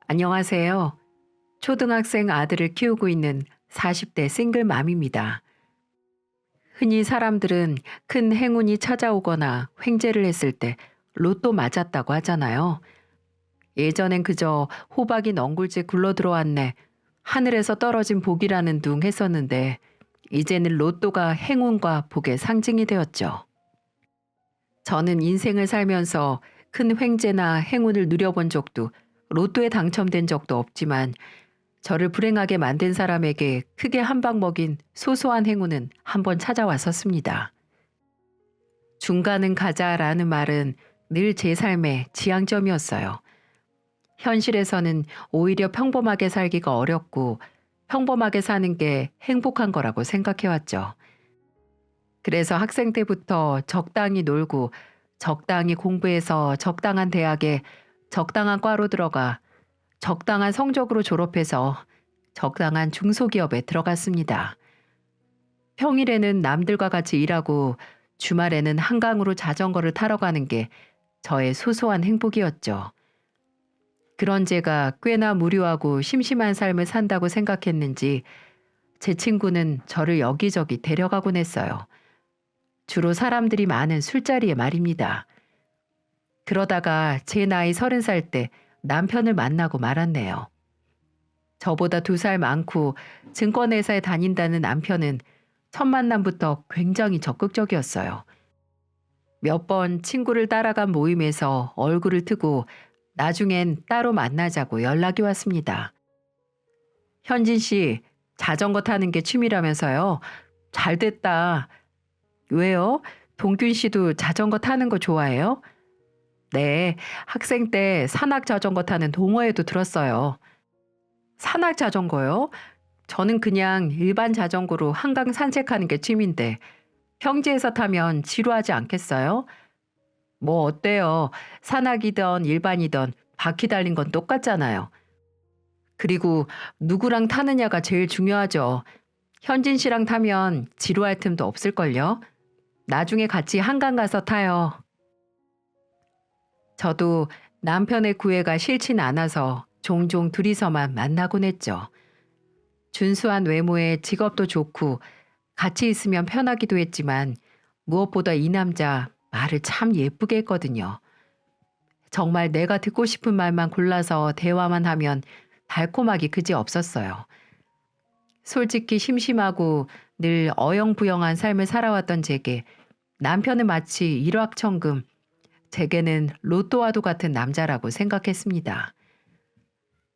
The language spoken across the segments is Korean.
안녕하세요. 초등학생 아들을 키우고 있는 40대 싱글맘입니다. 흔히 사람들은 큰 행운이 찾아오거나 횡재를 했을 때 로또 맞았다고 하잖아요. 예전엔 그저 호박이 넝굴째 굴러 들어왔네, 하늘에서 떨어진 복이라는 둥 했었는데 이제는 로또가 행운과 복의 상징이 되었죠. 저는 인생을 살면서 큰 횡재나 행운을 누려본 적도 로또에 당첨된 적도 없지만 저를 불행하게 만든 사람에게 크게 한 방 먹인 소소한 행운은 한 번 찾아왔었습니다. 중간은 가자라는 말은 늘 제 삶의 지향점이었어요. 현실에서는 오히려 평범하게 살기가 어렵고 평범하게 사는 게 행복한 거라고 생각해왔죠. 그래서 학생 때부터 적당히 놀고 적당히 공부해서 적당한 대학에 적당한 과로 들어가 적당한 성적으로 졸업해서 적당한 중소기업에 들어갔습니다. 평일에는 남들과 같이 일하고 주말에는 한강으로 자전거를 타러 가는 게 저의 소소한 행복이었죠. 그런 제가 꽤나 무료하고 심심한 삶을 산다고 생각했는지 제 친구는 저를 여기저기 데려가곤 했어요. 주로 사람들이 많은 술자리에 말입니다. 그러다가 제 나이 30살 때 남편을 만나고 말았네요. 저보다 2살 많고 증권회사에 다닌다는 남편은 첫 만남부터 굉장히 적극적이었어요. 몇 번 친구를 따라간 모임에서 얼굴을 트고 나중엔 따로 만나자고 연락이 왔습니다. 현진 씨, 자전거 타는 게 취미라면서요? 잘 됐다. 왜요? 동균 씨도 자전거 타는 거 좋아해요? 네, 학생 때 산악 자전거 타는 동호회도 들었어요. 산악 자전거요? 저는 그냥 일반 자전거로 한강 산책하는 게 취미인데 평지에서 타면 지루하지 않겠어요? 뭐 어때요? 산악이든 일반이든 바퀴 달린 건 똑같잖아요. 그리고 누구랑 타느냐가 제일 중요하죠. 현진 씨랑 타면 지루할 틈도 없을걸요? 나중에 같이 한강 가서 타요. 저도 남편의 구애가 싫진 않아서 종종 둘이서만 만나곤 했죠. 준수한 외모에 직업도 좋고 같이 있으면 편하기도 했지만 무엇보다 이 남자 말을 참 예쁘게 했거든요. 정말 내가 듣고 싶은 말만 골라서 대화만 하면 달콤하기 그지 없었어요. 솔직히 심심하고 늘 어영부영한 삶을 살아왔던 제게 남편은 마치 일확천금, 제게는 로또와도 같은 남자라고 생각했습니다.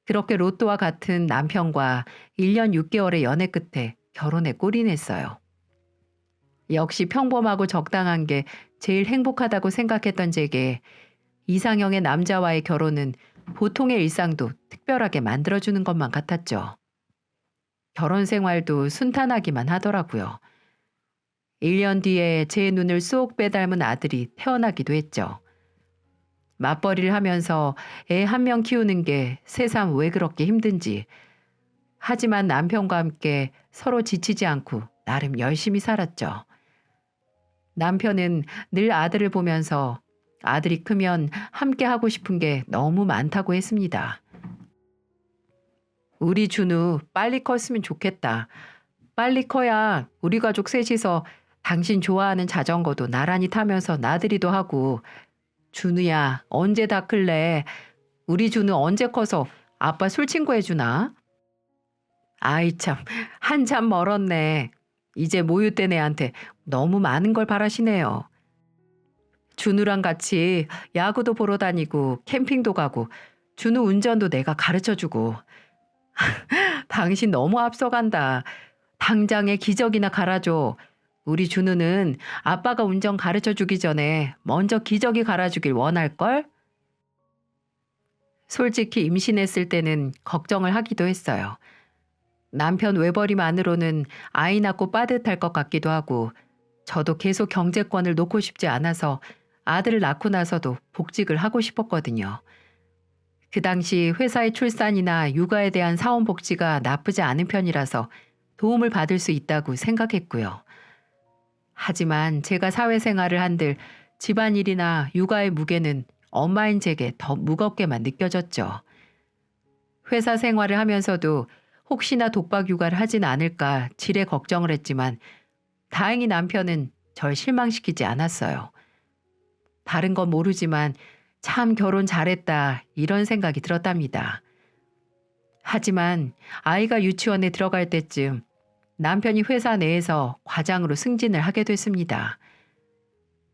그렇게 로또와 같은 남편과 1년 6개월의 연애 끝에 결혼에 골인했어요. 역시 평범하고 적당한 게 제일 행복하다고 생각했던 제게 이상형의 남자와의 결혼은 보통의 일상도 특별하게 만들어주는 것만 같았죠. 결혼 생활도 순탄하기만 하더라고요. 1년 뒤에 제 눈을 쏙 빼닮은 아들이 태어나기도 했죠. 맞벌이를 하면서 애 한 명 키우는 게 세상 왜 그렇게 힘든지. 하지만 남편과 함께 서로 지치지 않고 나름 열심히 살았죠. 남편은 늘 아들을 보면서 아들이 크면 함께 하고 싶은 게 너무 많다고 했습니다. 우리 준우 빨리 컸으면 좋겠다. 빨리 커야 우리 가족 셋이서 당신 좋아하는 자전거도 나란히 타면서 나들이도 하고. 준우야, 언제 다 클래? 우리 준우 언제 커서 아빠 술 친구 해주나? 아이 참, 한참 멀었네. 이제 모유 때 애한테 너무 많은 걸 바라시네요. 준우랑 같이 야구도 보러 다니고 캠핑도 가고 준우 운전도 내가 가르쳐주고. 당신 너무 앞서간다. 당장에 기저귀나 갈아줘. 우리 준우는 아빠가 운전 가르쳐주기 전에 먼저 기저귀 갈아주길 원할걸? 솔직히 임신했을 때는 걱정을 하기도 했어요. 남편 외벌이만으로는 아이 낳고 빠듯할 것 같기도 하고 저도 계속 경제권을 놓고 싶지 않아서 아들을 낳고 나서도 복직을 하고 싶었거든요. 그 당시 회사의 출산이나 육아에 대한 사원복지가 나쁘지 않은 편이라서 도움을 받을 수 있다고 생각했고요. 하지만 제가 사회생활을 한들 집안일이나 육아의 무게는 엄마인 제게 더 무겁게만 느껴졌죠. 회사 생활을 하면서도 혹시나 독박 육아를 하진 않을까 지레 걱정을 했지만 다행히 남편은 절 실망시키지 않았어요. 다른 건 모르지만 참 결혼 잘했다 이런 생각이 들었답니다. 하지만 아이가 유치원에 들어갈 때쯤 남편이 회사 내에서 과장으로 승진을 하게 됐습니다.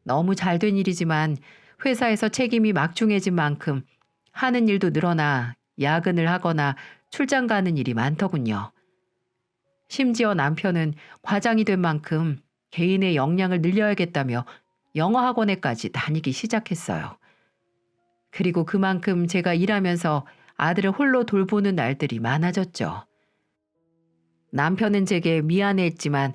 너무 잘된 일이지만 회사에서 책임이 막중해진 만큼 하는 일도 늘어나 야근을 하거나 출장 가는 일이 많더군요. 심지어 남편은 과장이 된 만큼 개인의 역량을 늘려야겠다며 영어 학원에까지 다니기 시작했어요. 그리고 그만큼 제가 일하면서 아들을 홀로 돌보는 날들이 많아졌죠. 남편은 제게 미안해했지만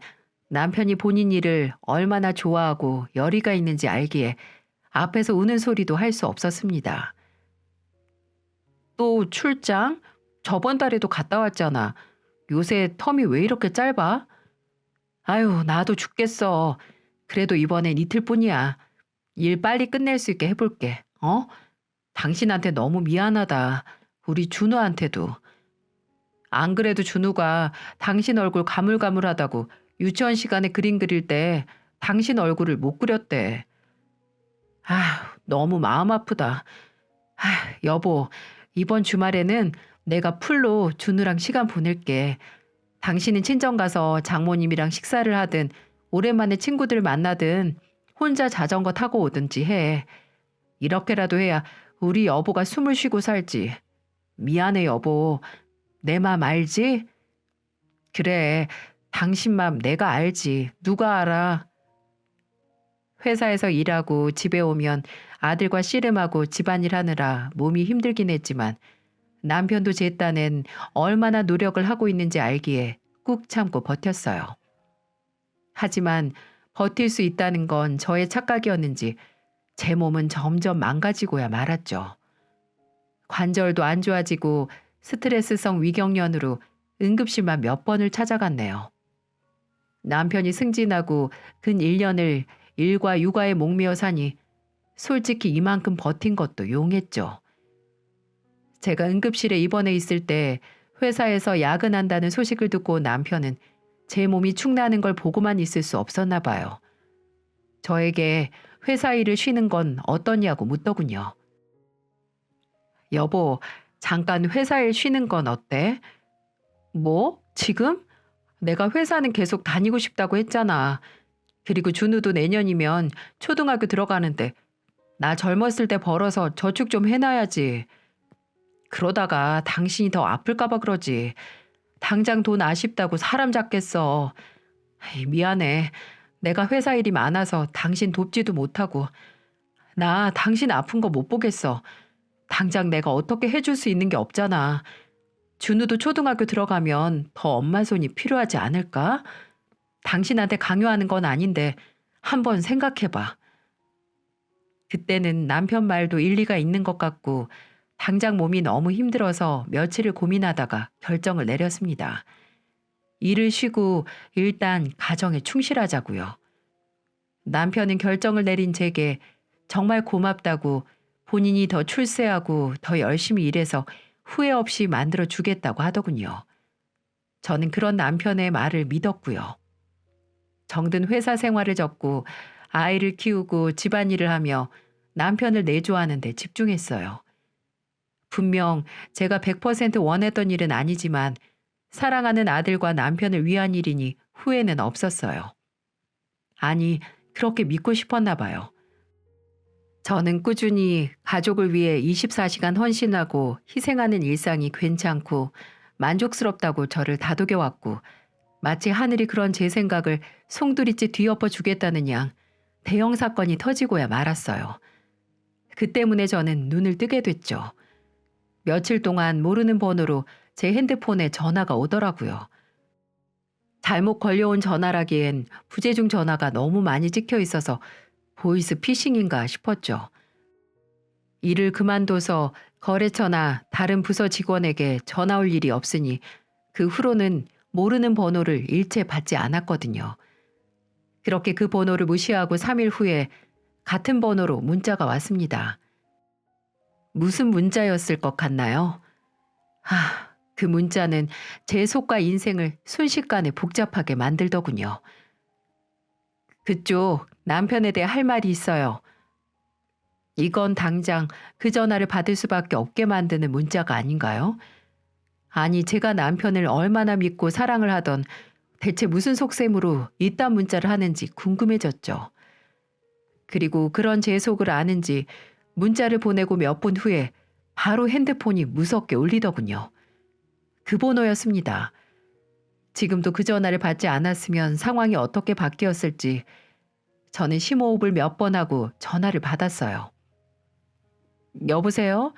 남편이 본인 일을 얼마나 좋아하고 열의가 있는지 알기에 앞에서 우는 소리도 할 수 없었습니다. 또 출장? 저번 달에도 갔다 왔잖아. 요새 텀이 왜 이렇게 짧아? 아유, 나도 죽겠어. 그래도 이번엔 이틀뿐이야. 일 빨리 끝낼 수 있게 해볼게. 어? 당신한테 너무 미안하다. 우리 준우한테도. 안 그래도 준우가 당신 얼굴 가물가물하다고 유치원 시간에 그림 그릴 때 당신 얼굴을 못 그렸대. 아, 너무 마음 아프다. 아, 여보, 이번 주말에는 내가 풀로 준우랑 시간 보낼게. 당신은 친정 가서 장모님이랑 식사를 하든 오랜만에 친구들 만나든 혼자 자전거 타고 오든지 해. 이렇게라도 해야 우리 여보가 숨을 쉬고 살지. 미안해 여보. 내 맘 알지? 그래. 당신 맘 내가 알지. 누가 알아. 회사에서 일하고 집에 오면 아들과 씨름하고 집안일 하느라 몸이 힘들긴 했지만 남편도 제 딴엔 얼마나 노력을 하고 있는지 알기에 꾹 참고 버텼어요. 하지만 버틸 수 있다는 건 저의 착각이었는지 제 몸은 점점 망가지고야 말았죠. 관절도 안 좋아지고 스트레스성 위경련으로 응급실만 몇 번을 찾아갔네요. 남편이 승진하고 근 1년을 일과 육아에 목매어 사니 솔직히 이만큼 버틴 것도 용했죠. 제가 응급실에 입원해 있을 때 회사에서 야근한다는 소식을 듣고 남편은 제 몸이 축나는 걸 보고만 있을 수 없었나 봐요. 저에게 회사 일을 쉬는 건 어떠냐고 묻더군요. 여보, 잠깐 회사 일 쉬는 건 어때? 뭐? 지금? 내가 회사는 계속 다니고 싶다고 했잖아. 그리고 준우도 내년이면 초등학교 들어가는데 나 젊었을 때 벌어서 저축 좀 해놔야지. 그러다가 당신이 더 아플까봐 그러지. 당장 돈 아쉽다고 사람 잡겠어. 에이, 미안해. 내가 회사 일이 많아서 당신 돕지도 못하고. 나 당신 아픈 거 못 보겠어. 당장 내가 어떻게 해줄 수 있는 게 없잖아. 준우도 초등학교 들어가면 더 엄마 손이 필요하지 않을까? 당신한테 강요하는 건 아닌데 한번 생각해봐. 그때는 남편 말도 일리가 있는 것 같고 당장 몸이 너무 힘들어서 며칠을 고민하다가 결정을 내렸습니다. 일을 쉬고 일단 가정에 충실하자고요. 남편은 결정을 내린 제게 정말 고맙다고 본인이 더 출세하고 더 열심히 일해서 후회 없이 만들어 주겠다고 하더군요. 저는 그런 남편의 말을 믿었고요. 정든 회사 생활을 접고 아이를 키우고 집안일을 하며 남편을 내조하는 데 집중했어요. 분명 제가 100% 원했던 일은 아니지만 사랑하는 아들과 남편을 위한 일이니 후회는 없었어요. 아니, 그렇게 믿고 싶었나 봐요. 저는 꾸준히 가족을 위해 24시간 헌신하고 희생하는 일상이 괜찮고 만족스럽다고 저를 다독여왔고 마치 하늘이 그런 제 생각을 송두리째 뒤엎어 주겠다는 양 대형 사건이 터지고야 말았어요. 그 때문에 저는 눈을 뜨게 됐죠. 며칠 동안 모르는 번호로 제 핸드폰에 전화가 오더라고요. 잘못 걸려온 전화라기엔 부재중 전화가 너무 많이 찍혀 있어서 보이스 피싱인가 싶었죠. 일을 그만둬서 거래처나 다른 부서 직원에게 전화 올 일이 없으니 그 후로는 모르는 번호를 일체 받지 않았거든요. 그렇게 그 번호를 무시하고 3일 후에 같은 번호로 문자가 왔습니다. 무슨 문자였을 것 같나요? 그 문자는 제 속과 인생을 순식간에 복잡하게 만들더군요. 그쪽 남편에 대해 할 말이 있어요. 이건 당장 그 전화를 받을 수밖에 없게 만드는 문자가 아닌가요? 아니, 제가 남편을 얼마나 믿고 사랑을 하던 대체 무슨 속셈으로 이딴 문자를 하는지 궁금해졌죠. 그리고 그런 제 속을 아는지 문자를 보내고 몇 분 후에 바로 핸드폰이 무섭게 울리더군요. 그 번호였습니다. 지금도 그 전화를 받지 않았으면 상황이 어떻게 바뀌었을지 저는 심호흡을 몇 번 하고 전화를 받았어요. 여보세요?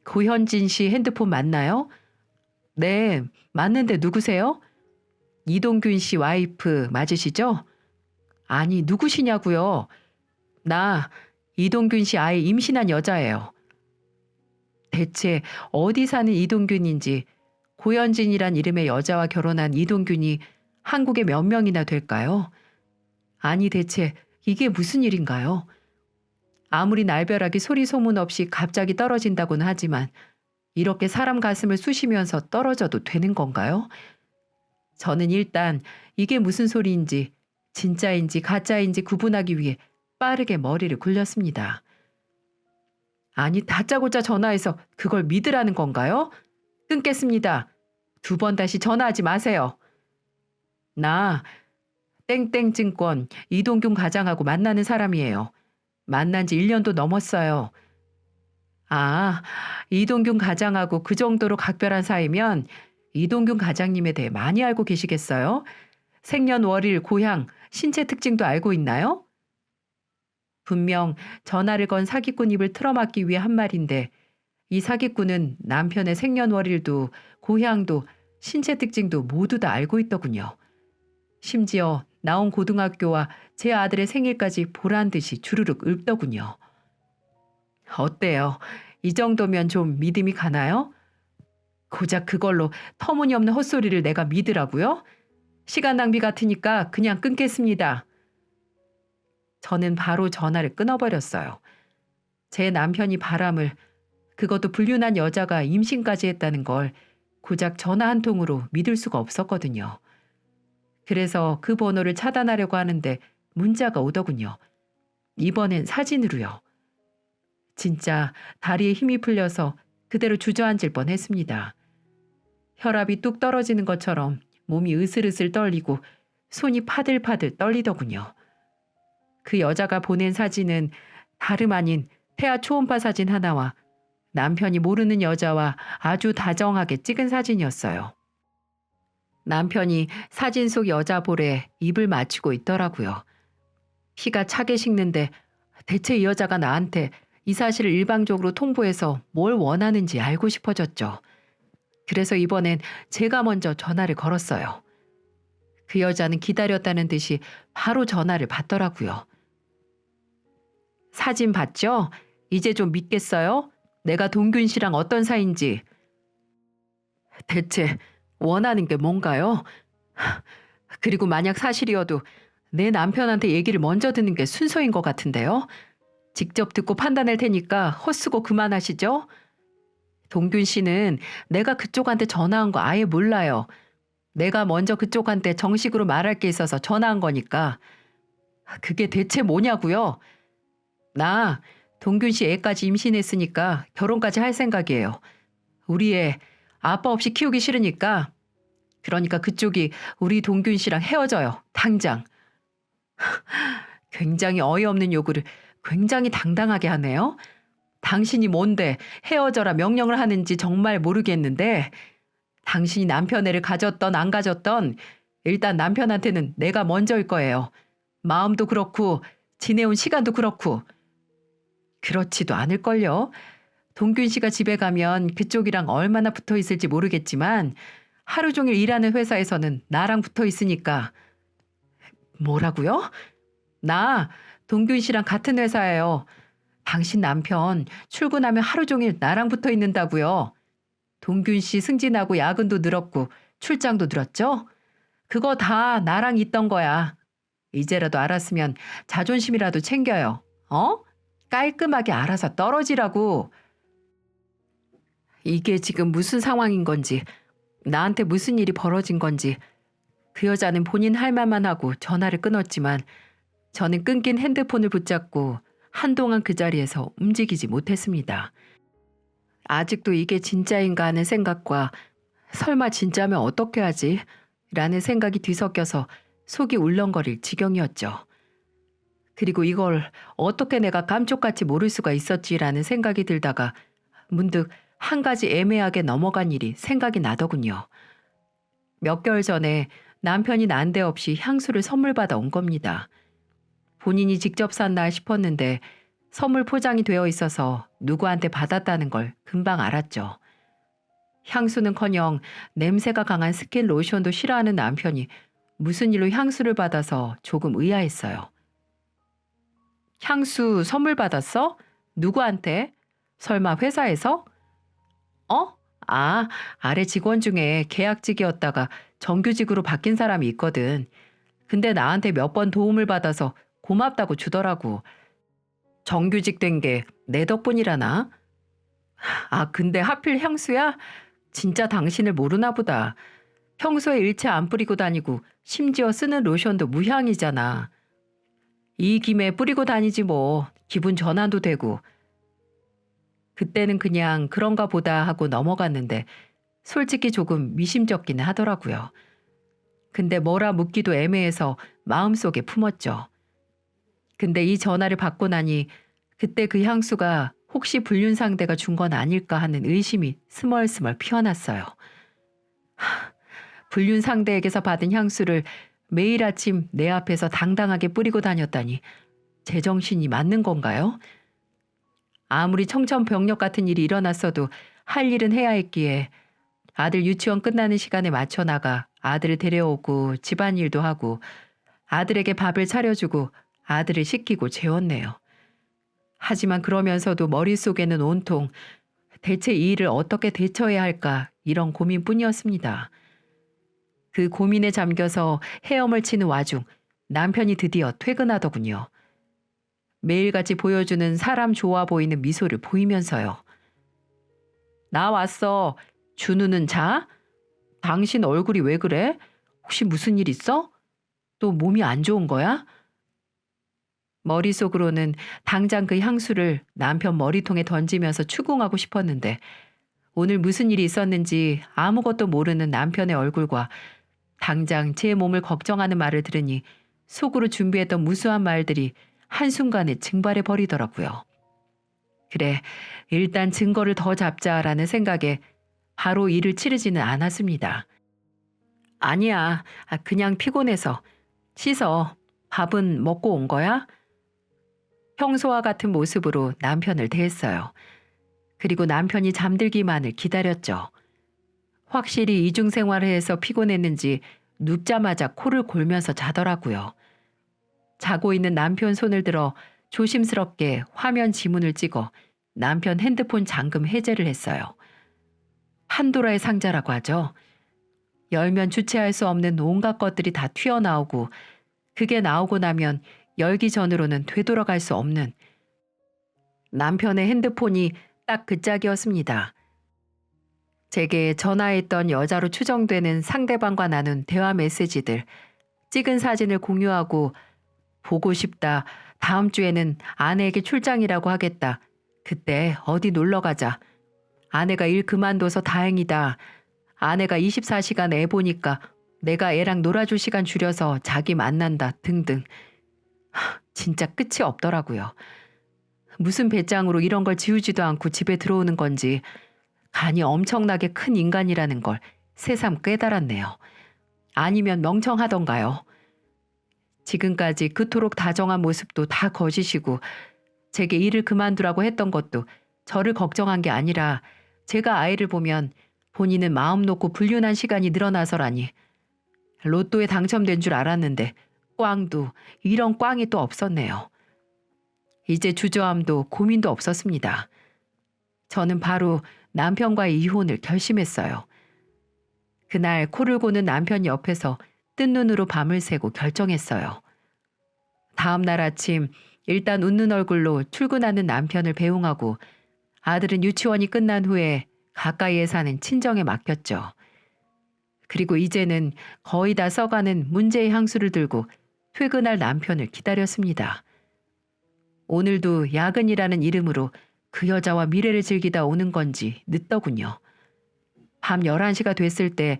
고현진 씨 핸드폰 맞나요? 네, 맞는데 누구세요? 이동균 씨 와이프 맞으시죠? 아니, 누구시냐고요? 나 이동균 씨 아이 임신한 여자예요. 대체 어디 사는 이동균인지 고현진이란 이름의 여자와 결혼한 이동균이 한국에 몇 명이나 될까요? 아니, 대체 이게 무슨 일인가요? 아무리 날벼락이 소리 소문 없이 갑자기 떨어진다고는 하지만 이렇게 사람 가슴을 쑤시면서 떨어져도 되는 건가요? 저는 일단 이게 무슨 소리인지 진짜인지 가짜인지 구분하기 위해 빠르게 머리를 굴렸습니다. 아니, 다짜고짜 전화해서 그걸 믿으라는 건가요? 끊겠습니다. 2번 다시 전화하지 마세요. 나 땡땡증권 이동균 과장하고 만나는 사람이에요. 만난 지 1년도 넘었어요. 아, 이동균 과장하고 그 정도로 각별한 사이면 이동균 과장님에 대해 많이 알고 계시겠어요? 생년월일, 고향, 신체 특징도 알고 있나요? 분명 전화를 건 사기꾼 입을 틀어막기 위해 한 말인데 이 사기꾼은 남편의 생년월일도 고향도 신체 특징도 모두 다 알고 있더군요. 심지어 나온 고등학교와 제 아들의 생일까지 보란 듯이 주르륵 읊더군요. 어때요? 이 정도면 좀 믿음이 가나요? 고작 그걸로 터무니없는 헛소리를 내가 믿으라고요? 시간 낭비 같으니까 그냥 끊겠습니다. 저는 바로 전화를 끊어버렸어요. 제 남편이 바람을, 그것도 불륜한 여자가 임신까지 했다는 걸 고작 전화 한 통으로 믿을 수가 없었거든요. 그래서 그 번호를 차단하려고 하는데 문자가 오더군요. 이번엔 사진으로요. 진짜 다리에 힘이 풀려서 그대로 주저앉을 뻔했습니다. 혈압이 뚝 떨어지는 것처럼 몸이 으슬으슬 떨리고 손이 파들파들 떨리더군요. 그 여자가 보낸 사진은 다름 아닌 태아 초음파 사진 하나와 남편이 모르는 여자와 아주 다정하게 찍은 사진이었어요. 남편이 사진 속 여자 볼에 입을 맞추고 있더라고요. 피가 차게 식는데 대체 이 여자가 나한테 이 사실을 일방적으로 통보해서 뭘 원하는지 알고 싶어졌죠. 그래서 이번엔 제가 먼저 전화를 걸었어요. 그 여자는 기다렸다는 듯이 바로 전화를 받더라고요. 사진 봤죠? 이제 좀 믿겠어요? 내가 동균 씨랑 어떤 사이인지. 대체 원하는 게 뭔가요? 그리고 만약 사실이어도 내 남편한테 얘기를 먼저 듣는 게 순서인 것 같은데요. 직접 듣고 판단할 테니까 헛수고 그만하시죠. 동균 씨는 내가 그쪽한테 전화한 거 아예 몰라요. 내가 먼저 그쪽한테 정식으로 말할 게 있어서 전화한 거니까. 그게 대체 뭐냐고요? 나 동균 씨 애까지 임신했으니까 결혼까지 할 생각이에요. 우리 애 아빠 없이 키우기 싫으니까. 그러니까 그쪽이 우리 동균 씨랑 헤어져요. 당장. 굉장히 어이없는 요구를 굉장히 당당하게 하네요. 당신이 뭔데 헤어져라 명령을 하는지 정말 모르겠는데 당신이 남편 애를 가졌던 안 가졌던 일단 남편한테는 내가 먼저일 거예요. 마음도 그렇고 지내온 시간도 그렇고. 그렇지도 않을걸요. 동균 씨가 집에 가면 그쪽이랑 얼마나 붙어 있을지 모르겠지만 하루 종일 일하는 회사에서는 나랑 붙어 있으니까. 뭐라고요? 나 동균 씨랑 같은 회사예요. 당신 남편 출근하면 하루 종일 나랑 붙어 있는다고요. 동균 씨 승진하고 야근도 늘었고 출장도 늘었죠? 그거 다 나랑 있던 거야. 이제라도 알았으면 자존심이라도 챙겨요. 어? 깔끔하게 알아서 떨어지라고. 이게 지금 무슨 상황인 건지, 나한테 무슨 일이 벌어진 건지. 그 여자는 본인 할 말만 하고 전화를 끊었지만 저는 끊긴 핸드폰을 붙잡고 한동안 그 자리에서 움직이지 못했습니다. 아직도 이게 진짜인가 하는 생각과 설마 진짜면 어떻게 하지? 라는 생각이 뒤섞여서 속이 울렁거릴 지경이었죠. 그리고 이걸 어떻게 내가 감쪽같이 모를 수가 있었지라는 생각이 들다가 문득 한 가지 애매하게 넘어간 일이 생각이 나더군요. 몇 개월 전에 남편이 난데없이 향수를 선물 받아 온 겁니다. 본인이 직접 샀나 싶었는데 선물 포장이 되어 있어서 누구한테 받았다는 걸 금방 알았죠. 향수는커녕 냄새가 강한 스킨 로션도 싫어하는 남편이 무슨 일로 향수를 받아서 조금 의아했어요. 향수 선물 받았어? 누구한테? 설마 회사에서? 어? 아, 아래 직원 중에 계약직이었다가 정규직으로 바뀐 사람이 있거든. 근데 나한테 몇 번 도움을 받아서 고맙다고 주더라고. 정규직 된 게 내 덕분이라나? 아, 근데 하필 향수야? 진짜 당신을 모르나 보다. 평소에 일체 안 뿌리고 다니고 심지어 쓰는 로션도 무향이잖아. 이 김에 뿌리고 다니지 뭐. 기분 전환도 되고. 그때는 그냥 그런가 보다 하고 넘어갔는데 솔직히 조금 미심쩍기는 하더라고요. 근데 뭐라 묻기도 애매해서 마음속에 품었죠. 근데 이 전화를 받고 나니 그때 그 향수가 혹시 불륜 상대가 준 건 아닐까 하는 의심이 스멀스멀 피어났어요. 불륜 상대에게서 받은 향수를 매일 아침 내 앞에서 당당하게 뿌리고 다녔다니 제정신이 맞는 건가요? 아무리 청천벽력 같은 일이 일어났어도 할 일은 해야 했기에 아들 유치원 끝나는 시간에 맞춰 나가 아들을 데려오고 집안일도 하고 아들에게 밥을 차려주고 아들을 씻기고 재웠네요. 하지만 그러면서도 머릿속에는 온통 대체 이 일을 어떻게 대처해야 할까 이런 고민뿐이었습니다. 그 고민에 잠겨서 헤엄을 치는 와중 남편이 드디어 퇴근하더군요. 매일같이 보여주는 사람 좋아 보이는 미소를 보이면서요. 나 왔어. 준우는 자? 당신 얼굴이 왜 그래? 혹시 무슨 일 있어? 또 몸이 안 좋은 거야? 머릿속으로는 당장 그 향수를 남편 머리통에 던지면서 추궁하고 싶었는데 오늘 무슨 일이 있었는지 아무것도 모르는 남편의 얼굴과 당장 제 몸을 걱정하는 말을 들으니 속으로 준비했던 무수한 말들이 한순간에 증발해 버리더라고요. 그래, 일단 증거를 더 잡자라는 생각에 바로 일을 치르지는 않았습니다. 아니야, 그냥 피곤해서. 씻어. 밥은 먹고 온 거야? 평소와 같은 모습으로 남편을 대했어요. 그리고 남편이 잠들기만을 기다렸죠. 확실히 이중생활을 해서 피곤했는지 눕자마자 코를 골면서 자더라고요. 자고 있는 남편 손을 들어 조심스럽게 화면 지문을 찍어 남편 핸드폰 잠금 해제를 했어요. 판도라의 상자라고 하죠. 열면 주체할 수 없는 온갖 것들이 다 튀어나오고 그게 나오고 나면 열기 전으로는 되돌아갈 수 없는 남편의 핸드폰이 딱 그 짝이었습니다. 제게 전화했던 여자로 추정되는 상대방과 나눈 대화 메시지들, 찍은 사진을 공유하고 보고 싶다. 다음 주에는 아내에게 출장이라고 하겠다. 그때 어디 놀러 가자. 아내가 일 그만둬서 다행이다. 아내가 24시간 애 보니까 내가 애랑 놀아줄 시간 줄여서 자기 만난다. 등등. 진짜 끝이 없더라고요. 무슨 배짱으로 이런 걸 지우지도 않고 집에 들어오는 건지 간이 엄청나게 큰 인간이라는 걸 새삼 깨달았네요. 아니면 멍청하던가요. 지금까지 그토록 다정한 모습도 다 거짓이고 제게 일을 그만두라고 했던 것도 저를 걱정한 게 아니라 제가 아이를 보면 본인은 마음 놓고 불륜한 시간이 늘어나서라니. 로또에 당첨된 줄 알았는데 꽝도 이런 꽝이 또 없었네요. 이제 주저함도 고민도 없었습니다. 저는 바로 남편과의 이혼을 결심했어요. 그날 코를 고는 남편 옆에서 뜬 눈으로 밤을 새고 결정했어요. 다음 날 아침 일단 웃는 얼굴로 출근하는 남편을 배웅하고 아들은 유치원이 끝난 후에 가까이에 사는 친정에 맡겼죠. 그리고 이제는 거의 다 써가는 문제의 향수를 들고 퇴근할 남편을 기다렸습니다. 오늘도 야근이라는 이름으로 그 여자와 미래를 즐기다 오는 건지 늦더군요. 밤 11시가 됐을 때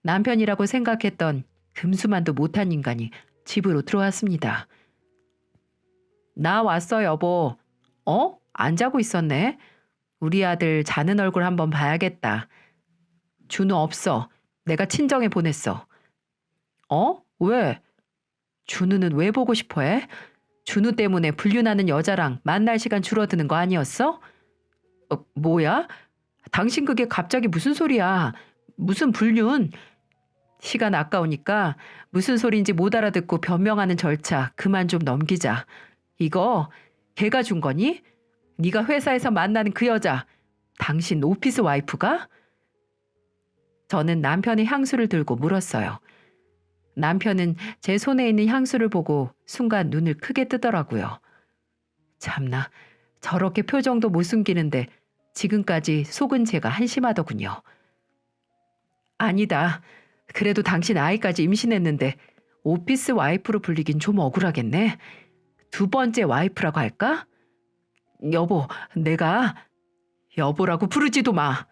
남편이라고 생각했던 금수만도 못한 인간이 집으로 들어왔습니다. 나 왔어, 여보. 어? 안 자고 있었네. 우리 아들 자는 얼굴 한번 봐야겠다. 준우 없어. 내가 친정에 보냈어. 어? 왜? 준우는 왜 보고 싶어 해? 준우 때문에 불륜하는 여자랑 만날 시간 줄어드는 거 아니었어? 뭐야? 당신 그게 갑자기 무슨 소리야? 무슨 불륜? 시간 아까우니까 무슨 소리인지 못 알아듣고 변명하는 절차 그만 좀 넘기자. 이거 걔가 준 거니? 네가 회사에서 만나는 그 여자, 당신 오피스 와이프가? 저는 남편의 향수를 들고 물었어요. 남편은 제 손에 있는 향수를 보고 순간 눈을 크게 뜨더라고요. 참나, 저렇게 표정도 못 숨기는데 지금까지 속은 제가 한심하더군요. 아니다. 그래도 당신 아이까지 임신했는데 오피스 와이프로 불리긴 좀 억울하겠네. 두 번째 와이프라고 할까? 여보, 내가 여보라고 부르지도 마.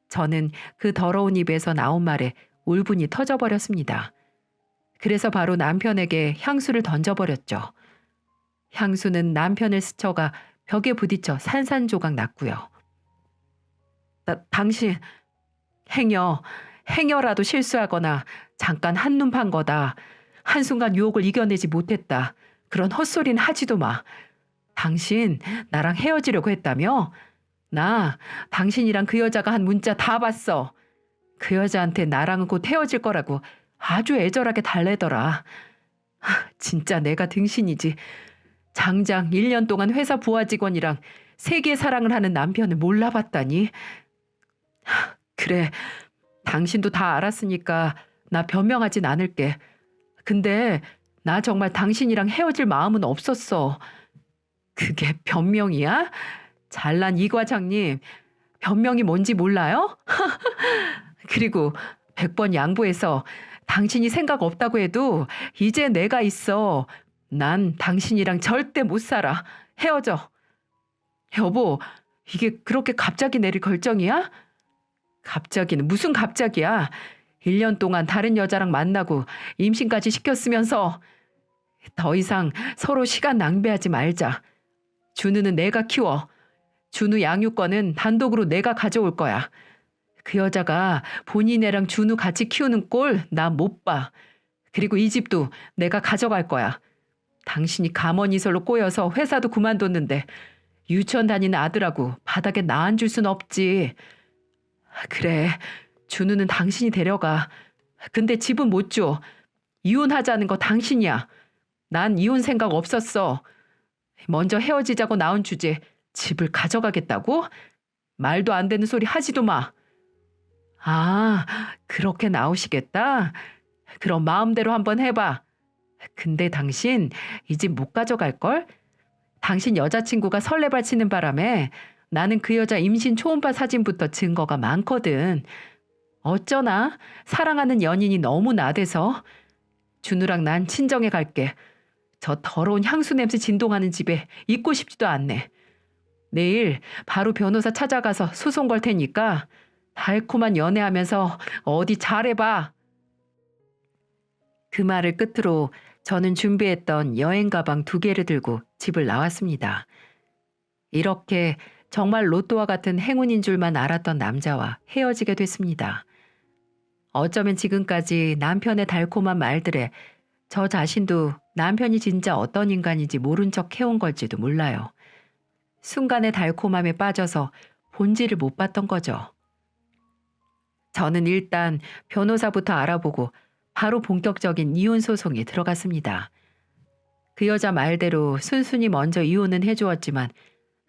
저는 그 더러운 입에서 나온 말에 울분이 터져버렸습니다. 그래서 바로 남편에게 향수를 던져버렸죠. 향수는 남편을 스쳐가 벽에 부딪혀 산산조각 났고요. 당신 행여라도 실수하거나 잠깐 한눈 판 거다. 한순간 유혹을 이겨내지 못했다. 그런 헛소리는 하지도 마. 당신 나랑 헤어지려고 했다며? 나 당신이랑 그 여자가 한 문자 다 봤어. 그 여자한테 나랑은 곧 헤어질 거라고 아주 애절하게 달래더라. 진짜 내가 등신이지. 장장 1년 동안 회사 부하 직원이랑 세계 사랑을 하는 남편을 몰라봤다니. 그래, 당신도 다 알았으니까 나 변명하진 않을게. 근데 나 정말 당신이랑 헤어질 마음은 없었어. 그게 변명이야? 잘난 이 과장님, 변명이 뭔지 몰라요? 그리고 100번 양보해서 당신이 생각 없다고 해도 이제 내가 있어. 난 당신이랑 절대 못 살아. 헤어져. 여보, 이게 그렇게 갑자기 내릴 결정이야? 갑자기는 무슨 갑자기야. 1년 동안 다른 여자랑 만나고 임신까지 시켰으면서 더 이상 서로 시간 낭비하지 말자. 준우는 내가 키워. 준우 양육권은 단독으로 내가 가져올 거야. 그 여자가 본인 애랑 준우 같이 키우는 꼴 나 못 봐. 그리고 이 집도 내가 가져갈 거야. 당신이 감언이설로 꼬여서 회사도 그만뒀는데 유치원 다니는 아들하고 바닥에 놔앉을 순 없지. 그래, 준우는 당신이 데려가. 근데 집은 못 줘. 이혼하자는 거 당신이야. 난 이혼 생각 없었어. 먼저 헤어지자고 나온 주제 집을 가져가겠다고? 말도 안 되는 소리 하지도 마. 아, 그렇게 나오시겠다? 그럼 마음대로 한번 해봐. 근데 당신 이 집 못 가져갈걸? 당신 여자친구가 설레발 치는 바람에 나는 그 여자 임신 초음파 사진부터 증거가 많거든. 어쩌나 사랑하는 연인이 너무 나대서. 준우랑 난 친정에 갈게. 저 더러운 향수 냄새 진동하는 집에 있고 싶지도 않네. 내일 바로 변호사 찾아가서 소송 걸 테니까 달콤한 연애하면서 어디 잘해봐. 그 말을 끝으로 저는 준비했던 여행 가방 2개를 들고 집을 나왔습니다. 이렇게 정말 로또와 같은 행운인 줄만 알았던 남자와 헤어지게 됐습니다. 어쩌면 지금까지 남편의 달콤한 말들에 저 자신도 남편이 진짜 어떤 인간인지 모른 척 해온 걸지도 몰라요. 순간의 달콤함에 빠져서 본질을 못 봤던 거죠. 저는 일단 변호사부터 알아보고 바로 본격적인 이혼 소송에 들어갔습니다. 그 여자 말대로 순순히 먼저 이혼은 해주었지만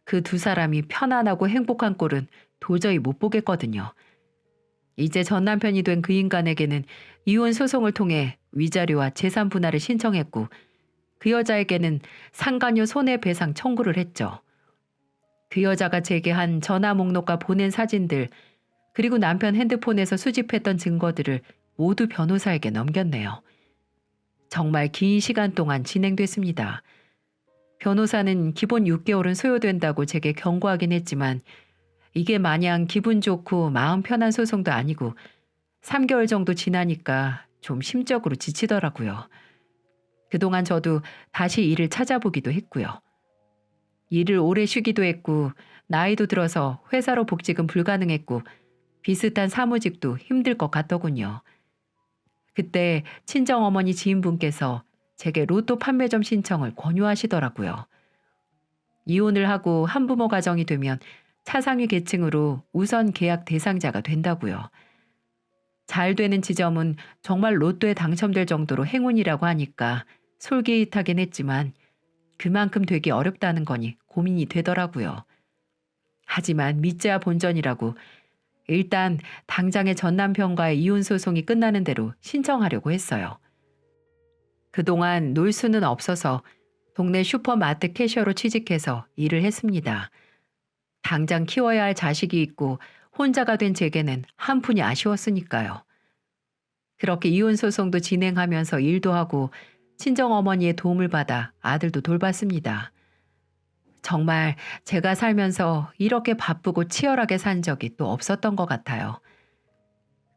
그 두 사람이 편안하고 행복한 꼴은 도저히 못 보겠거든요. 이제 전 남편이 된 그 인간에게는 이혼 소송을 통해 위자료와 재산 분할을 신청했고 그 여자에게는 상간녀 손해배상 청구를 했죠. 그 여자가 제게 한 전화 목록과 보낸 사진들, 그리고 남편 핸드폰에서 수집했던 증거들을 모두 변호사에게 넘겼네요. 정말 긴 시간 동안 진행됐습니다. 변호사는 기본 6개월은 소요된다고 제게 경고하긴 했지만 이게 마냥 기분 좋고 마음 편한 소송도 아니고 3개월 정도 지나니까 좀 심적으로 지치더라고요. 그동안 저도 다시 일을 찾아보기도 했고요. 일을 오래 쉬기도 했고 나이도 들어서 회사로 복직은 불가능했고 비슷한 사무직도 힘들 것 같더군요. 그때 친정어머니 지인분께서 제게 로또 판매점 신청을 권유하시더라고요. 이혼을 하고 한부모 가정이 되면 차상위 계층으로 우선 계약 대상자가 된다고요. 잘 되는 지점은 정말 로또에 당첨될 정도로 행운이라고 하니까 솔깃하긴 했지만 그만큼 되기 어렵다는 거니 고민이 되더라고요. 하지만 믿자야 본전이라고 일단 당장의 전 남편과의 이혼 소송이 끝나는 대로 신청하려고 했어요. 그동안 놀 수는 없어서 동네 슈퍼마트 캐셔로 취직해서 일을 했습니다. 당장 키워야 할 자식이 있고 혼자가 된 제게는 한푼이 아쉬웠으니까요. 그렇게 이혼 소송도 진행하면서 일도 하고 친정어머니의 도움을 받아 아들도 돌봤습니다. 정말 제가 살면서 이렇게 바쁘고 치열하게 산 적이 또 없었던 것 같아요.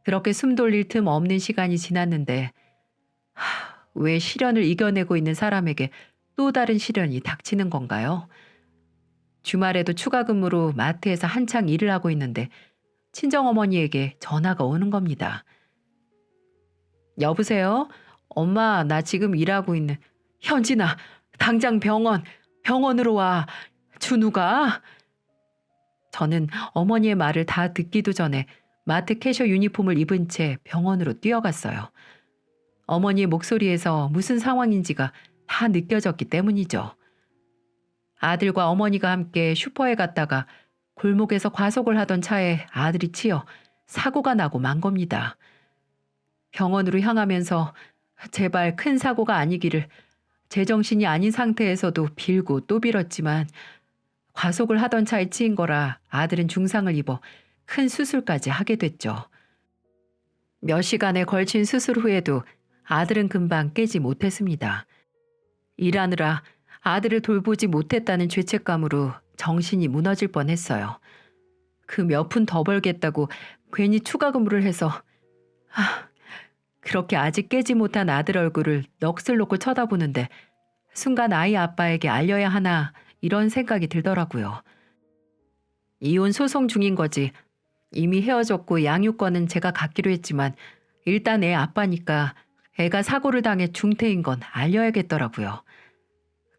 그렇게 숨 돌릴 틈 없는 시간이 지났는데 왜 시련을 이겨내고 있는 사람에게 또 다른 시련이 닥치는 건가요? 주말에도 추가 근무로 마트에서 한창 일을 하고 있는데 친정어머니에게 전화가 오는 겁니다. 여보세요? 엄마, 나 지금 일하고 있는. 현진아, 당장 병원으로 와. 준우가. 저는 어머니의 말을 다 듣기도 전에 마트 캐셔 유니폼을 입은 채 병원으로 뛰어갔어요. 어머니의 목소리에서 무슨 상황인지가 다 느껴졌기 때문이죠. 아들과 어머니가 함께 슈퍼에 갔다가 골목에서 과속을 하던 차에 아들이 치여 사고가 나고 만 겁니다. 병원으로 향하면서 제발 큰 사고가 아니기를 제정신이 아닌 상태에서도 빌고 또 빌었지만 과속을 하던 차에 치인 거라 아들은 중상을 입어 큰 수술까지 하게 됐죠. 몇 시간에 걸친 수술 후에도 아들은 금방 깨지 못했습니다. 일하느라 아들을 돌보지 못했다는 죄책감으로 정신이 무너질 뻔했어요. 그 몇 푼 더 벌겠다고 괜히 추가 근무를 해서 그렇게 아직 깨지 못한 아들 얼굴을 넋을 놓고 쳐다보는데 순간 아이 아빠에게 알려야 하나 이런 생각이 들더라고요. 이혼 소송 중인 거지. 이미 헤어졌고 양육권은 제가 갖기로 했지만 일단 애 아빠니까 애가 사고를 당해 중태인 건 알려야겠더라고요.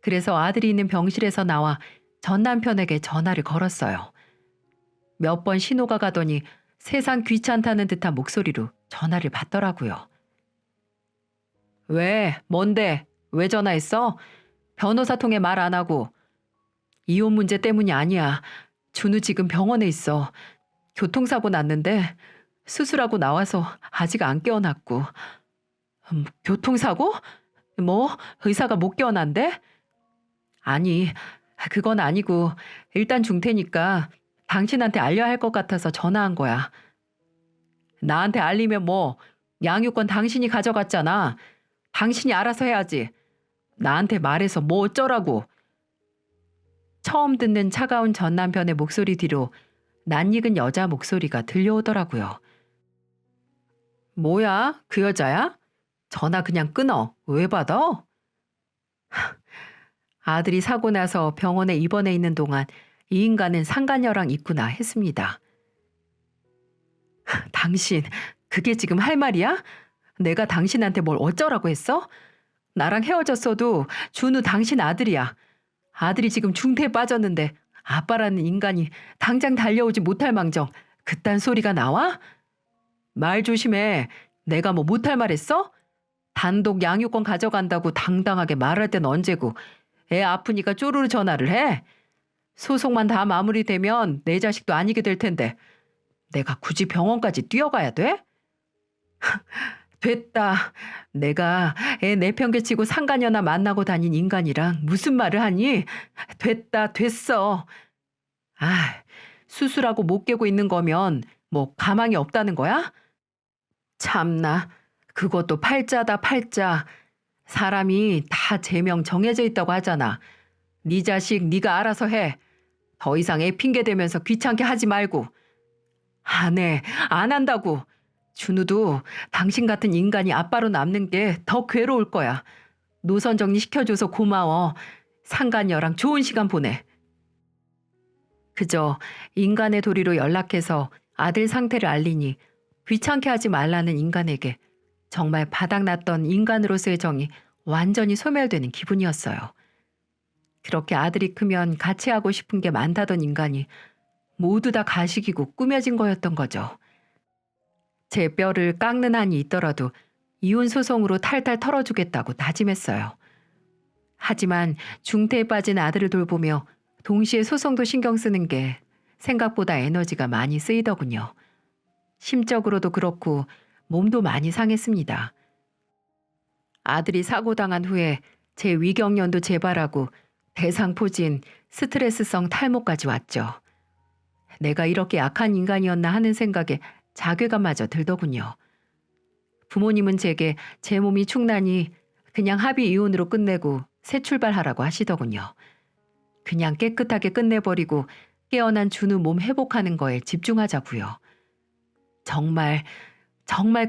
그래서 아들이 있는 병실에서 나와 전 남편에게 전화를 걸었어요. 몇 번 신호가 가더니 세상 귀찮다는 듯한 목소리로 전화를 받더라고요. 왜? 뭔데? 왜 전화했어? 변호사 통해 말 안 하고. 이혼 문제 때문이 아니야. 준우 지금 병원에 있어. 교통사고 났는데 수술하고 나와서 아직 안 깨어났고. 교통사고? 뭐? 의사가 못 깨어난대? 아니, 그건 아니고 일단 중태니까 당신한테 알려야 할 것 같아서 전화한 거야. 나한테 알리면 뭐 양육권 당신이 가져갔잖아. 당신이 알아서 해야지. 나한테 말해서 뭐 어쩌라고. 처음 듣는 차가운 전 남편의 목소리 뒤로 낯익은 여자 목소리가 들려오더라고요. 뭐야? 그 여자야? 전화 그냥 끊어. 왜 받아? 아들이 사고 나서 병원에 입원해 있는 동안 이 인간은 상간녀랑 있구나 했습니다. 당신, 그게 지금 할 말이야? 내가 당신한테 뭘 어쩌라고 했어? 나랑 헤어졌어도 준우 당신 아들이야. 아들이 지금 중태에 빠졌는데 아빠라는 인간이 당장 달려오지 못할 망정 그딴 소리가 나와? 말 조심해. 내가 뭐 못할 말 했어? 단독 양육권 가져간다고 당당하게 말할 땐 언제고 애 아프니까 쪼르르 전화를 해. 소송만 다 마무리되면 내 자식도 아니게 될 텐데 내가 굳이 병원까지 뛰어가야 돼? 됐다. 내가 애 내팽개치고 상간녀나 만나고 다닌 인간이랑 무슨 말을 하니? 됐다, 됐어. 아, 수술하고 못 깨고 있는 거면 뭐 가망이 없다는 거야? 참나, 그것도 팔자다 팔자. 사람이 다 제명 정해져 있다고 하잖아. 네 자식 네가 알아서 해. 더 이상 애 핑계 대면서 귀찮게 하지 말고. 안 해, 안 한다고. 준우도 당신 같은 인간이 아빠로 남는 게 더 괴로울 거야. 노선 정리 시켜줘서 고마워. 상간녀랑 좋은 시간 보내. 그저 인간의 도리로 연락해서 아들 상태를 알리니 귀찮게 하지 말라는 인간에게 정말 바닥났던 인간으로서의 정이 완전히 소멸되는 기분이었어요. 그렇게 아들이 크면 같이 하고 싶은 게 많다던 인간이 모두 다 가식이고 꾸며진 거였던 거죠. 제 뼈를 깎는 한이 있더라도 이혼 소송으로 탈탈 털어주겠다고 다짐했어요. 하지만 중태에 빠진 아들을 돌보며 동시에 소송도 신경 쓰는 게 생각보다 에너지가 많이 쓰이더군요. 심적으로도 그렇고 몸도 많이 상했습니다. 아들이 사고당한 후에 제 위경련도 재발하고 대상포진, 스트레스성 탈모까지 왔죠. 내가 이렇게 약한 인간이었나 하는 생각에 자괴감마저 들더군요. 부모님은 제게 제 몸이 축나니 그냥 합의 이혼으로 끝내고 새 출발하라고 하시더군요. 그냥 깨끗하게 끝내버리고 깨어난 준우 몸 회복하는 거에 집중하자고요. 정말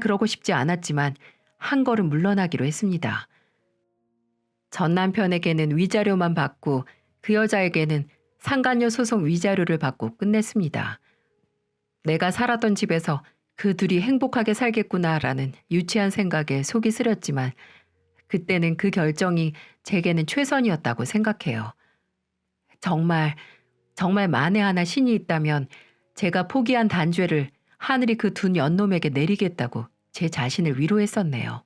그러고 싶지 않았지만 한 걸음 물러나기로 했습니다. 전 남편에게는 위자료만 받고 그 여자에게는 상간녀 소송 위자료를 받고 끝냈습니다. 내가 살았던 집에서 그 둘이 행복하게 살겠구나라는 유치한 생각에 속이 쓰렸지만 그때는 그 결정이 제게는 최선이었다고 생각해요. 정말 만에 하나 신이 있다면 제가 포기한 단죄를 하늘이 그 두 연놈에게 내리겠다고 제 자신을 위로했었네요.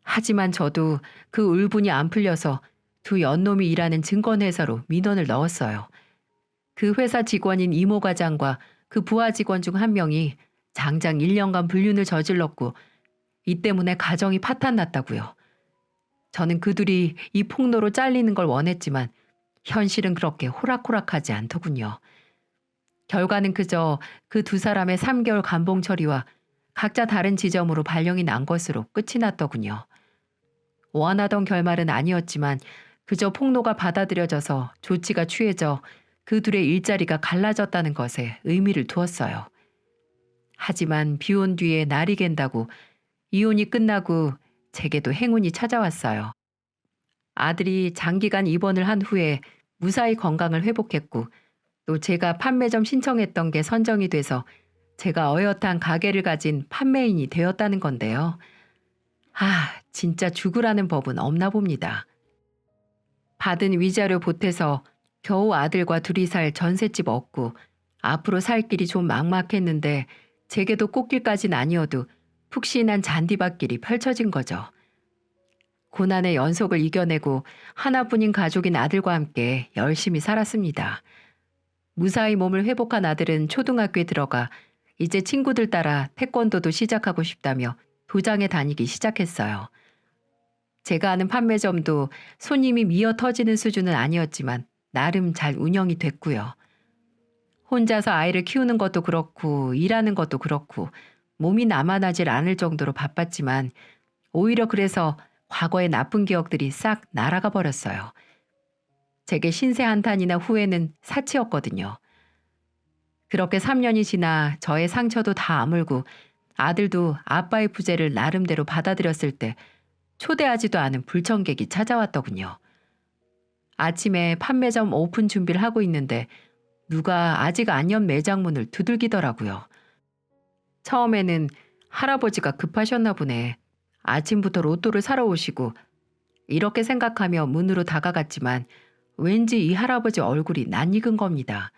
하지만 저도 그 울분이 안 풀려서 두 연놈이 일하는 증권회사로 민원을 넣었어요. 그 회사 직원인 이모 과장과 그 부하 직원 중 한 명이 장장 1년간 불륜을 저질렀고 이 때문에 가정이 파탄났다고요. 저는 그들이 이 폭로로 잘리는 걸 원했지만 현실은 그렇게 호락호락하지 않더군요. 결과는 그저 그 두 사람의 3개월 감봉 처리와 각자 다른 지점으로 발령이 난 것으로 끝이 났더군요. 원하던 결말은 아니었지만 그저 폭로가 받아들여져서 조치가 취해져 그 둘의 일자리가 갈라졌다는 것에 의미를 두었어요. 하지만 비온 뒤에 날이 갠다고 이혼이 끝나고 제게도 행운이 찾아왔어요. 아들이 장기간 입원을 한 후에 무사히 건강을 회복했고 또 제가 판매점 신청했던 게 선정이 돼서 제가 어엿한 가게를 가진 판매인이 되었다는 건데요. 진짜 죽으라는 법은 없나 봅니다. 받은 위자료 보태서 겨우 아들과 둘이 살 전셋집 얻고 앞으로 살 길이 좀 막막했는데 제게도 꽃길까진 아니어도 푹신한 잔디밭길이 펼쳐진 거죠. 고난의 연속을 이겨내고 하나뿐인 가족인 아들과 함께 열심히 살았습니다. 무사히 몸을 회복한 아들은 초등학교에 들어가 이제 친구들 따라 태권도도 시작하고 싶다며 도장에 다니기 시작했어요. 제가 아는 판매점도 손님이 미어 터지는 수준은 아니었지만 나름 잘 운영이 됐고요. 혼자서 아이를 키우는 것도 그렇고 일하는 것도 그렇고 몸이 남아나질 않을 정도로 바빴지만 오히려 그래서 과거의 나쁜 기억들이 싹 날아가 버렸어요. 제게 신세 한탄이나 후회는 사치였거든요. 그렇게 3년이 지나 저의 상처도 다 아물고 아들도 아빠의 부재를 나름대로 받아들였을 때 초대하지도 않은 불청객이 찾아왔더군요. 아침에 판매점 오픈 준비를 하고 있는데 누가 아직 안 연 매장 문을 두들기더라고요. 처음에는 할아버지가 급하셨나 보네. 아침부터 로또를 사러 오시고 이렇게 생각하며 문으로 다가갔지만 왠지 이 할아버지 얼굴이 낯익은 겁니다.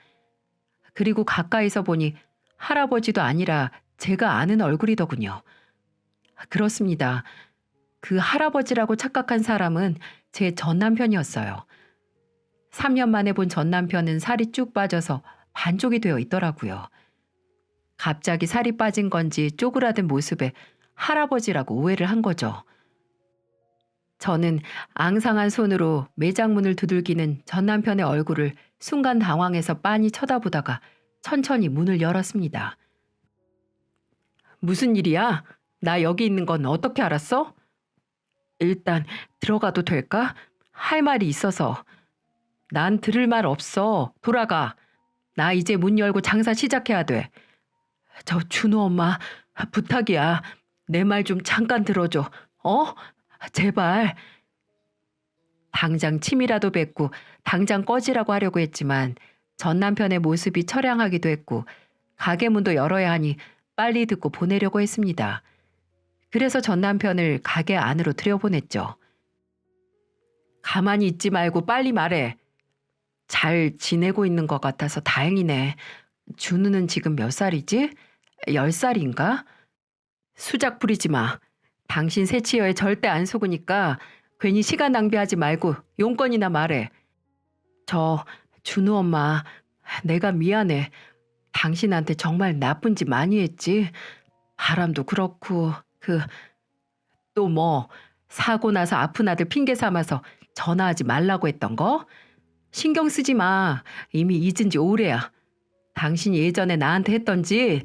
그리고 가까이서 보니 할아버지도 아니라 제가 아는 얼굴이더군요. 그렇습니다. 그 할아버지라고 착각한 사람은 제 전남편이었어요. 3년 만에 본 전남편은 살이 쭉 빠져서 반쪽이 되어 있더라고요. 갑자기 살이 빠진 건지 쪼그라든 모습에 할아버지라고 오해를 한 거죠. 저는 앙상한 손으로 매장 문을 두들기는 전 남편의 얼굴을 순간 당황해서 빤히 쳐다보다가 천천히 문을 열었습니다. 무슨 일이야? 나 여기 있는 건 어떻게 알았어? 일단 들어가도 될까? 할 말이 있어서. 난 들을 말 없어. 돌아가. 나 이제 문 열고 장사 시작해야 돼. 저 준호 엄마, 부탁이야. 내 말 좀 잠깐 들어줘. 어? 제발. 당장 침이라도 뱉고 당장 꺼지라고 하려고 했지만 전 남편의 모습이 처량하기도 했고 가게 문도 열어야 하니 빨리 듣고 보내려고 했습니다. 그래서 전 남편을 가게 안으로 들여보냈죠. 가만히 있지 말고 빨리 말해. 잘 지내고 있는 것 같아서 다행이네. 준우는 지금 몇 살이지? 10살인가? 수작 부리지 마. 당신 새치여에 절대 안 속으니까 괜히 시간 낭비하지 말고 용건이나 말해. 저 준우 엄마, 내가 미안해. 당신한테 정말 나쁜 짓 많이 했지. 바람도 그렇고 또 뭐 사고 나서 아픈 아들 핑계 삼아서 전화하지 말라고 했던 거? 신경 쓰지 마. 이미 잊은 지 오래야. 당신이 예전에 나한테 했던지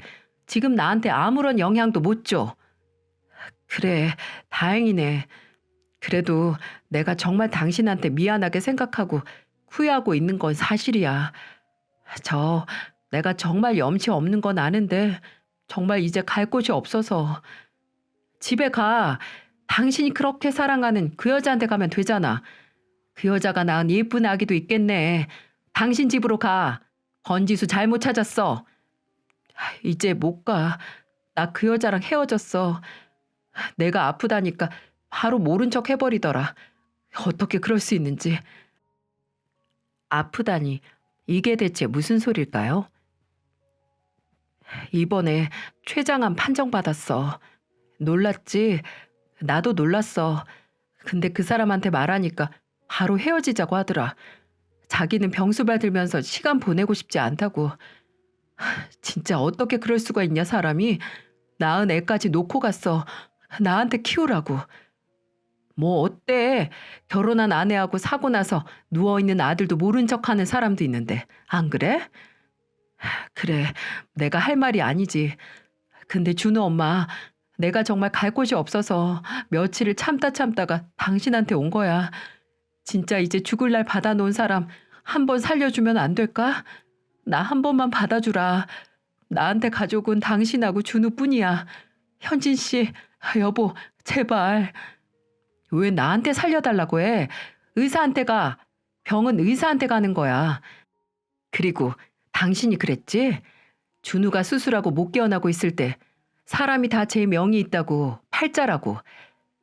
지금 나한테 아무런 영향도 못 줘. 그래, 다행이네. 그래도 내가 정말 당신한테 미안하게 생각하고 후회하고 있는 건 사실이야. 내가 정말 염치 없는 건 아는데 정말 이제 갈 곳이 없어서. 집에 가. 당신이 그렇게 사랑하는 그 여자한테 가면 되잖아. 그 여자가 낳은 예쁜 아기도 있겠네. 당신 집으로 가. 건지수 잘못 찾았어. 이제 못 가. 나 그 여자랑 헤어졌어. 내가 아프다니까 바로 모른 척 해버리더라. 어떻게 그럴 수 있는지. 아프다니 이게 대체 무슨 소릴까요? 이번에 췌장암 판정받았어. 놀랐지? 나도 놀랐어. 근데 그 사람한테 말하니까 바로 헤어지자고 하더라. 자기는 병수발 들면서 시간 보내고 싶지 않다고. 진짜 어떻게 그럴 수가 있냐 사람이. 낳은 애까지 놓고 갔어. 나한테 키우라고. 뭐 어때? 결혼한 아내하고 사고 나서 누워있는 아들도 모른 척하는 사람도 있는데 안 그래? 그래, 내가 할 말이 아니지. 근데 준호 엄마, 내가 정말 갈 곳이 없어서 며칠을 참다가 당신한테 온 거야. 진짜 이제 죽을 날 받아놓은 사람 한 번 살려주면 안 될까? 나 한 번만 받아주라. 나한테 가족은 당신하고 준우뿐이야. 현진 씨, 여보, 제발. 왜 나한테 살려달라고 해? 의사한테 가. 병은 의사한테 가는 거야. 그리고 당신이 그랬지? 준우가 수술하고 못 깨어나고 있을 때 사람이 다 제 명이 있다고 팔자라고.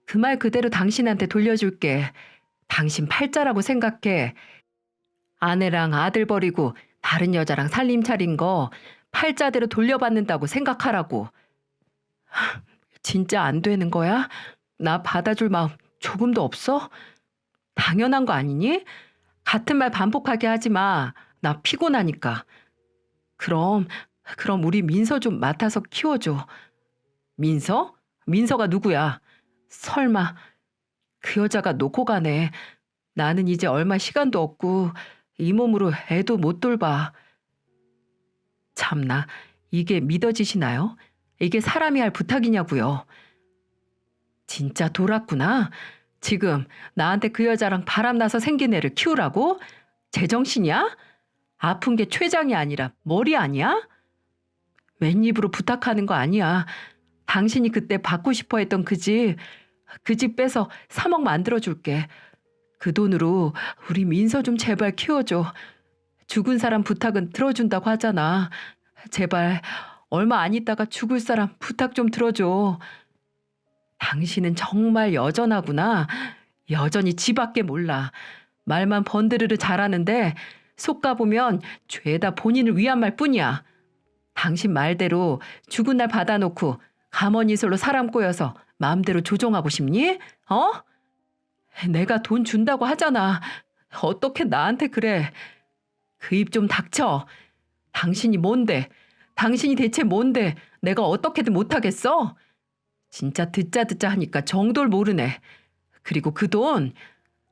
그 말 그대로 당신한테 돌려줄게. 당신 팔자라고 생각해. 아내랑 아들 버리고 다른 여자랑 살림 차린 거 팔자대로 돌려받는다고 생각하라고. 진짜 안 되는 거야? 나 받아줄 마음 조금도 없어? 당연한 거 아니니? 같은 말 반복하게 하지 마. 나 피곤하니까. 그럼 우리 민서 좀 맡아서 키워줘. 민서? 민서가 누구야? 설마 그 여자가 놓고 가네. 나는 이제 얼마 시간도 없고 이 몸으로 애도 못 돌봐. 참나, 이게 믿어지시나요? 이게 사람이 할 부탁이냐고요. 진짜 돌았구나. 지금 나한테 그 여자랑 바람나서 생긴 애를 키우라고? 제정신이야? 아픈 게 췌장이 아니라 머리 아니야? 웬입으로 부탁하는 거 아니야. 당신이 그때 받고 싶어 했던 그 집 빼서 3억 만들어줄게. 그 돈으로 우리 민서 좀 제발 키워줘. 죽은 사람 부탁은 들어준다고 하잖아. 제발 얼마 안 있다가 죽을 사람 부탁 좀 들어줘. 당신은 정말 여전하구나. 여전히 지밖에 몰라. 말만 번드르르 잘하는데 속 가보면 죄다 본인을 위한 말뿐이야. 당신 말대로 죽은 날 받아놓고 가머니설로 사람 꼬여서 마음대로 조종하고 싶니? 어? 내가 돈 준다고 하잖아. 어떻게 나한테 그래? 그 입 좀 닥쳐. 당신이 뭔데? 당신이 대체 뭔데? 내가 어떻게든 못하겠어? 진짜 듣자 하니까 정도를 모르네. 그리고 그 돈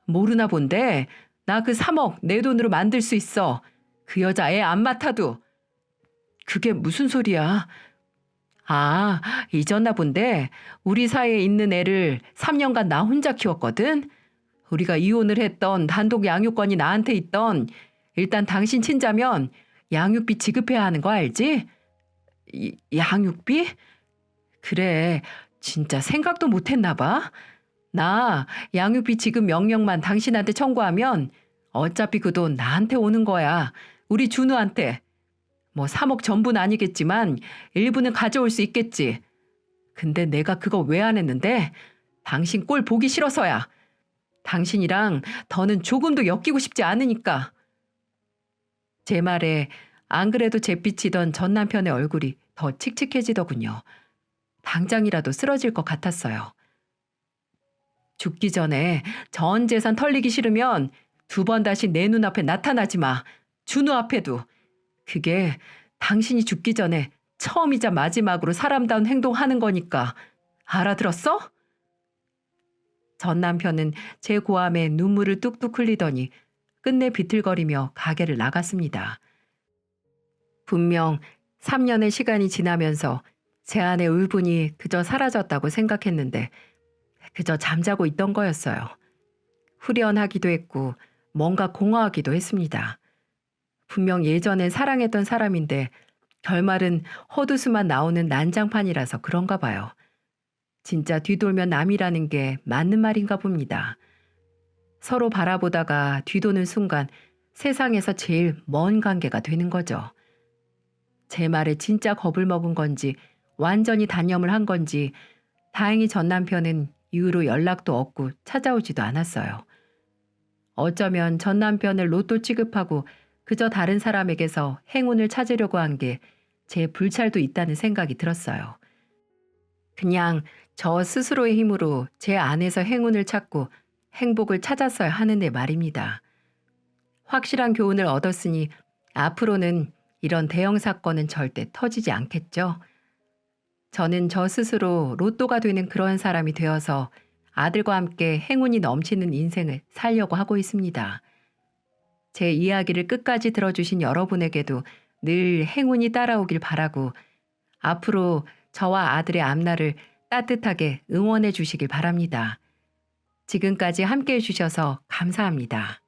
모르나 본데 나 그 3억 내 돈으로 만들 수 있어. 그 여자 애 안 맡아도. 그게 무슨 소리야? 아, 잊었나 본데 우리 사이에 있는 애를 3년간 나 혼자 키웠거든. 우리가 이혼을 했던 단독 양육권이 나한테 있던. 일단 당신 친자면 양육비 지급해야 하는 거 알지? 양육비? 그래, 진짜 생각도 못했나 봐. 나 양육비 지급 명령만 당신한테 청구하면 어차피 그 돈 나한테 오는 거야. 우리 준우한테. 뭐 3억 전부는 아니겠지만 일부는 가져올 수 있겠지. 근데 내가 그거 왜 안 했는데? 당신 꼴 보기 싫어서야. 당신이랑 더는 조금도 엮이고 싶지 않으니까. 제 말에 안 그래도 잿빛이던 전 남편의 얼굴이 더 칙칙해지더군요. 당장이라도 쓰러질 것 같았어요. 죽기 전에 전 재산 털리기 싫으면 2번 다시 내 눈앞에 나타나지 마. 준우 앞에도. 그게 당신이 죽기 전에 처음이자 마지막으로 사람다운 행동하는 거니까. 알아들었어? 전 남편은 제 고함에 눈물을 뚝뚝 흘리더니 끝내 비틀거리며 가게를 나갔습니다. 분명 3년의 시간이 지나면서 제 안의 울분이 그저 사라졌다고 생각했는데 그저 잠자고 있던 거였어요. 후련하기도 했고 뭔가 공허하기도 했습니다. 분명 예전엔 사랑했던 사람인데 결말은 헛웃음만 나오는 난장판이라서 그런가 봐요. 진짜 뒤돌면 남이라는 게 맞는 말인가 봅니다. 서로 바라보다가 뒤도는 순간 세상에서 제일 먼 관계가 되는 거죠. 제 말에 진짜 겁을 먹은 건지 완전히 단념을 한 건지 다행히 전 남편은 이후로 연락도 없고 찾아오지도 않았어요. 어쩌면 전 남편을 로또 취급하고 그저 다른 사람에게서 행운을 찾으려고 한 게 제 불찰도 있다는 생각이 들었어요. 그냥 저 스스로의 힘으로 제 안에서 행운을 찾고 행복을 찾았어야 하는데 말입니다. 확실한 교훈을 얻었으니 앞으로는 이런 대형 사건은 절대 터지지 않겠죠. 저는 저 스스로 로또가 되는 그런 사람이 되어서 아들과 함께 행운이 넘치는 인생을 살려고 하고 있습니다. 제 이야기를 끝까지 들어주신 여러분에게도 늘 행운이 따라오길 바라고 앞으로 저와 아들의 앞날을 따뜻하게 응원해 주시길 바랍니다. 지금까지 함께 해주셔서 감사합니다.